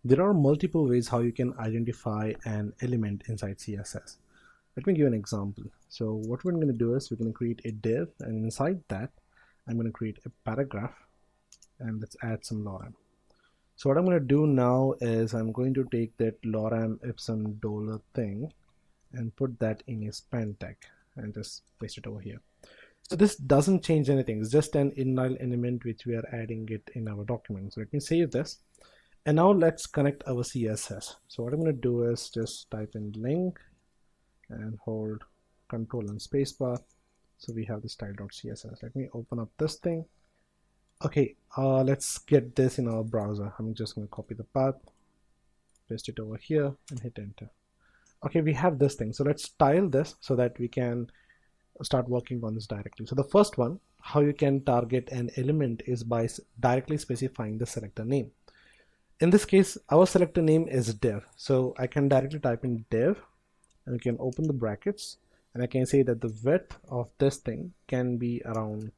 There are multiple ways how you can identify an element inside CSS. Let me give an example. So what we're going to do is we're going to create a div, and inside that I'm going to create a paragraph, and let's add some lorem. So what I'm going to do now is I'm going to take that lorem ipsum dollar thing and put that in a span tag and just paste it over here. So this doesn't change anything, it's just an inline element which we are adding it in our document. So let me save this. And now let's connect our CSS. So what I'm going to do is just type in link and hold control and spacebar. So we have the style.css. Let me open up this thing. Okay, let's get this in our browser. I'm just going to copy the path, paste it over here and hit enter. Okay, we have this thing. So let's style this so that we can start working on this directly. So the first one, how you can target an element is by directly specifying the selector name. In this case, our selector name is div. So I can directly type in div and we can open the brackets and I can say that the width of this thing can be around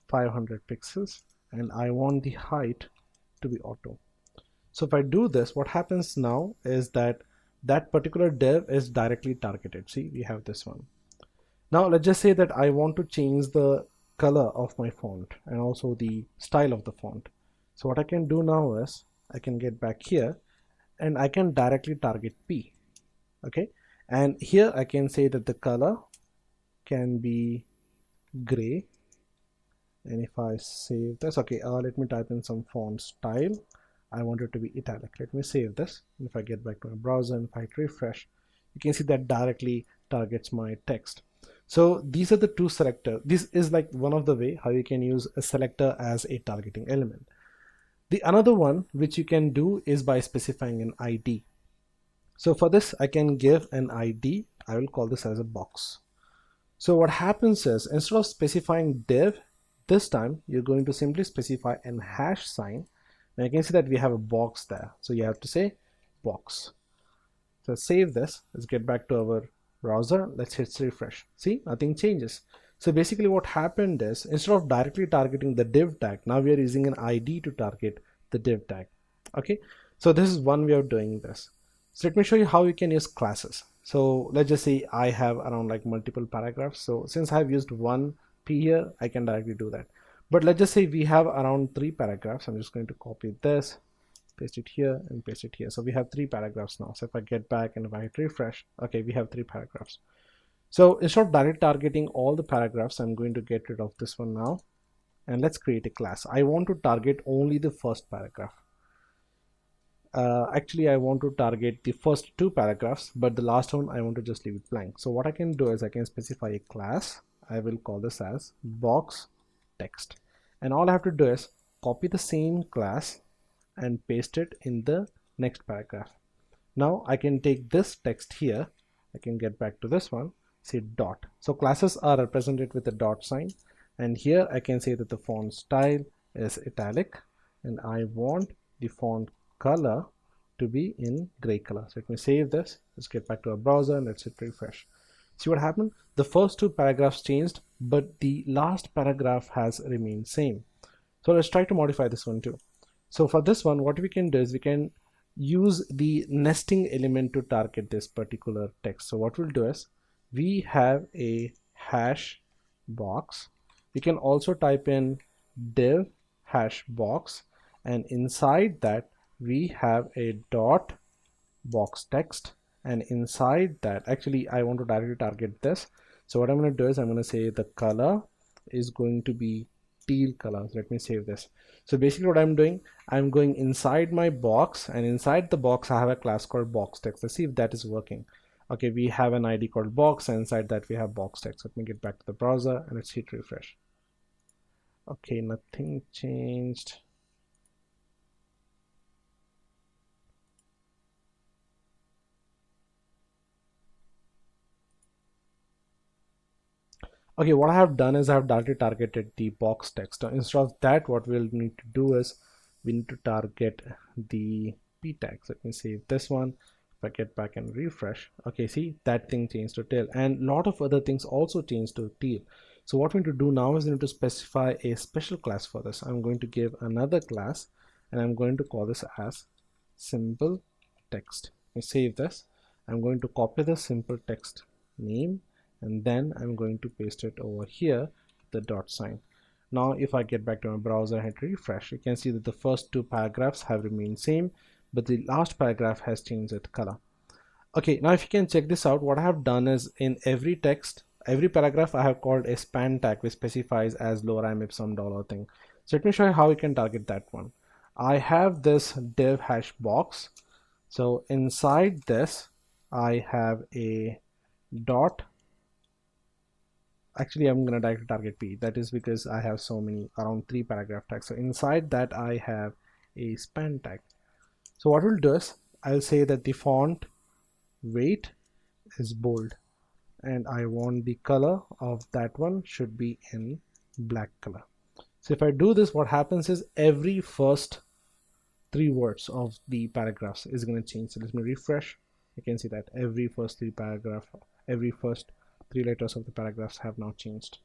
500 pixels and I want the height to be auto. So if I do this, what happens now is that that particular div is directly targeted. See, we have this one. Now let's just say that I want to change the color of my font and also the style of the font. So what I can do now is I can get back here and I can directly target P. Okay, and here I can say that the color can be gray, and if I save this, okay, let me type in some font style. I want it to be italic. Let me save this, and if I get back to my browser and if I refresh, you can see that directly targets my text. So these are the two selectors. This is like one of the way how you can use a selector as a targeting element. The another one which you can do is by specifying an ID. So for this I can give an ID. I will call this as a box. So what happens is instead of specifying div, this time you're going to simply specify an hash sign. And you can see that we have a box there. So you have to say box. So save this. Let's get back to our browser. Let's hit refresh. See, nothing changes. So basically what happened is instead of directly targeting the div tag, now we are using an ID to target the div tag. Okay, so this is one way of doing this. So let me show you how you can use classes. So let's just say I have around like multiple paragraphs. So since I've used one P here, I can directly do that. But let's just say we have around 3 paragraphs. I'm just going to copy this, paste it here and paste it here. So we have 3 paragraphs now. So if I get back and if I hit refresh, okay, we have 3 paragraphs. So instead of direct targeting all the paragraphs, I'm going to get rid of this one now. And let's create a class. I want to target only the first paragraph. Actually, I want to target the first 2 paragraphs, but the last one I want to just leave it blank. So what I can do is I can specify a class. I will call this as box text. And all I have to do is copy the same class and paste it in the next paragraph. Now I can take this text here. I can get back to this one. Say dot. So classes are represented with a dot sign, and here I can say that the font style is italic and I want the font color to be in gray color. So let me save this. Let's get back to our browser and let's hit refresh. See what happened? The first 2 paragraphs changed, but the last paragraph has remained same. So let's try to modify this one too. So for this one, what we can do is we can use the nesting element to target this particular text. So what we'll do is we have a hash box. We can also type in div hash box, and inside that we have a dot box text, and inside that actually I want to directly target this. So what I'm going to do is I'm going to say the color is going to be teal color. Let me save this. So basically what I'm doing, I'm going inside my box, and inside the box I have a class called box text. Let's see if that is working. Okay, we have an ID called box, and inside that we have box text. Let me get back to the browser and let's hit refresh. Okay, nothing changed. Okay, what I have done is I have directly targeted the box text. Now, instead of that, what we'll need to do is we need to target the p tags. Let me save this one. If I get back and refresh, okay, see that thing changed to teal, and a lot of other things also changed to teal. So what we need to do now is we need to specify a special class for this. I'm going to give another class and I'm going to call this as simple text. I save this. I'm going to copy the simple text name, and then I'm going to paste it over here, the dot sign. Now if I get back to my browser and hit refresh, you can see that the first two paragraphs have remained same, but the last paragraph has changed its color. Okay, now if you can check this out, what I have done is in every text, every paragraph, I have called a span tag which specifies as lorem ipsum dollar thing. So let me show you how you can target that one. I have this div hash box. So inside this, I have a dot. Actually, I'm going to directly target P. That is because I have so many, around 3 paragraph tags. So inside that, I have a span tag. So what we'll do is I'll say that the font weight is bold, and I want the color of that one should be in black color. So if I do this, what happens is every first 3 words of the paragraphs is going to change. So let me refresh. You can see that every first 3 letters of the paragraphs have now changed.